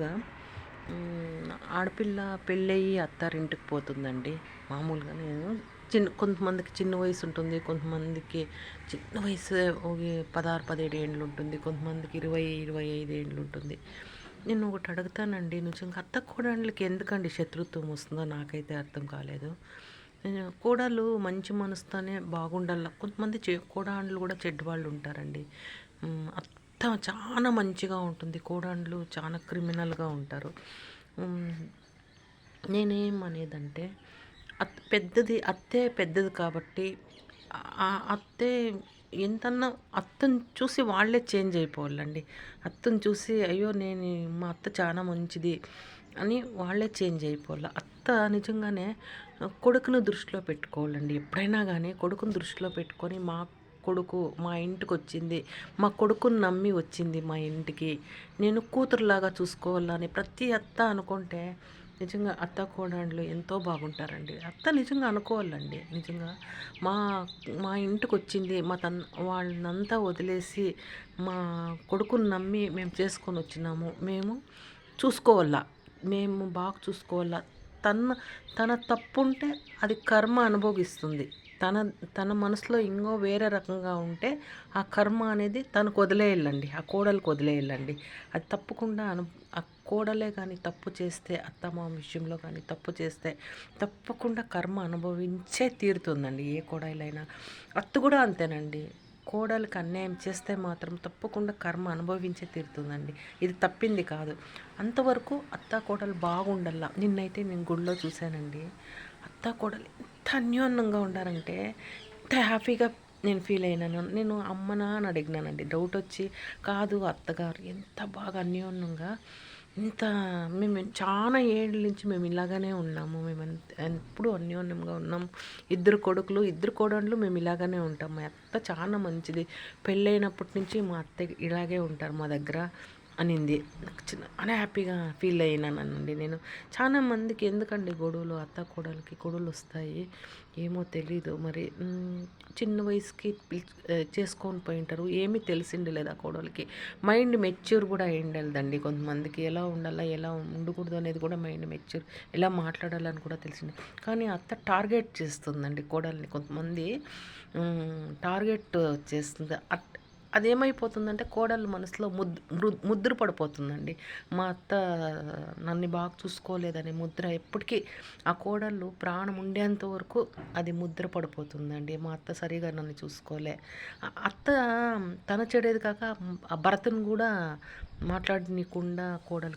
మామూలుగా ఆడపిల్ల పెళ్ళయ్యి అత్తారింటికి పోతుందండి. మామూలుగా నేను కొంతమందికి చిన్న వయసు ఉంటుంది. కొంతమందికి చిన్న వయసు 16, 17 ఏండ్లు ఉంటుంది. కొంతమందికి 20, 25 ఏండ్లు ఉంటుంది. నేను ఒకటి అడుగుతానండి, నిజంగా అత్త కోడళ్ళకి ఎందుకండి శత్రుత్వం వస్తుందో నాకైతే అర్థం కాలేదు. కోడళ్ళు మంచి మనసుతోనే బాగుండాల. కొంతమంది కోడళ్ళు కూడా చెడ్డవాళ్ళు ఉంటారండి. అత్త చాలా మంచిగా ఉంటుంది, కోడళ్ళు చాలా క్రిమినల్గా ఉంటారు. నేనేమనేదంటే అత్తే పెద్దది కాబట్టి ఆ అత్తే ఎంతన్నా అత్తని చూసి వాళ్ళే చేంజ్ అయిపోవాలండి. అత్తని చూసి అయ్యో నేను మా అత్త చాలా మంచిది అని వాళ్ళే చేంజ్ అయిపోవాలి. అత్త నిజంగానే కొడుకుని దృష్టిలో పెట్టుకోవాలండి. ఎప్పుడైనా కానీ కొడుకుని దృష్టిలో పెట్టుకొని కొడుకు మా ఇంటికి వచ్చింది, మా కొడుకుని నమ్మి వచ్చింది మా ఇంటికి, నేను కూతురులాగా చూసుకోవాలని ప్రతి అత్త అనుకుంటే నిజంగా అత్త కోడళ్ళు ఎంతో బాగుంటారండి. అత్త నిజంగా అనుకోవాలండి. నిజంగా మా మా ఇంటికి వచ్చింది, వాళ్ళనంతా వదిలేసి మా కొడుకుని నమ్మి మేము చేసుకొని వచ్చినాము, మేము చూసుకోవాలా, మేము బాగా చూసుకోవాలా. తన తప్పు ఉంటే అది కర్మ అనుభవిస్తుంది. తన తన మనసులో ఇంకో వేరే రకంగా ఉంటే ఆ కర్మ అనేది తనకు వదిలేయాలండి, ఆ కోడలికి వదిలేయాలండి. అది తప్పకుండా ఆ కోడలే కానీ తప్పు చేస్తే, అత్తమామ విషయంలో కానీ తప్పు చేస్తే తప్పకుండా కర్మ అనుభవించే తీరుతుందండి ఏ కోడలైనా. అత్త కూడా అంతేనండి. కోడలికి అన్యాయం చేస్తే మాత్రం తప్పకుండా కర్మ అనుభవించే తీరుతుందండి. ఇది తప్పింది కాదు. అంతవరకు అత్త కోడలు బాగుండల్లా. నిన్నైతే నేను గుడిలో చూశానండి. అత్త కోడలు ఎంత అన్యోన్యంగా ఉండారంటే ఎంత హ్యాపీగా నేను ఫీల్ అయినాను. నేను అమ్మనా అని అడిగినానండి. డౌట్ వచ్చి, కాదు అత్తగారు ఎంత బాగా అన్యోన్యంగా, ఇంత మేము చాలా ఏళ్ళ నుంచి మేము ఇలాగనే ఉన్నాము, మేము ఎప్పుడు అన్యోన్యంగా ఉన్నాము. ఇద్దరు కొడుకులు, ఇద్దరు కోడళ్ళు మేము ఇలాగనే ఉంటాం. మా అత్త చాలా మంచిది, పెళ్ళైనప్పటి నుంచి మా అత్త ఇలాగే ఉంటారు మా దగ్గర అనింది. నాకు చాలా హ్యాపీగా ఫీల్ అయినానండి నేను. చాలా మందికి ఎందుకండి గొడవలు, అత్త కోడలికి గొడవలు వస్తాయి ఏమో తెలీదు మరి. చిన్న వయసుకి చేసుకొని పోయింటారు, ఏమీ తెలిసిండి లేదు ఆ కోడలికి. మైండ్ మెచ్యూర్ కూడా అయ్యిండలేదండి. కొంతమందికి ఎలా ఉండాలా, ఎలా ఉండకూడదు అనేది కూడా మైండ్ మెచ్యూర్, ఎలా మాట్లాడాలని కూడా తెలిసింది. కానీ అత్త టార్గెట్ చేస్తుందండి కోడల్ని. కొంతమంది టార్గెట్ చేస్తుంది. అదేమైపోతుందంటే కోడళ్ళ మనసులో ముద్ర పడిపోతుందండి. మా అత్త నన్ను బాగా చూసుకోలేదనే ముద్ర ఎప్పటికీ ఆ కోడళ్ళు ప్రాణం ఉండేంత వరకు అది ముద్ర పడిపోతుందండి. మా అత్త సరిగా నన్ను చూసుకోలే. అత్త తన చెడేది కాక ఆ భర్తను కూడా మాట్లాడనీయకుండా కోడలు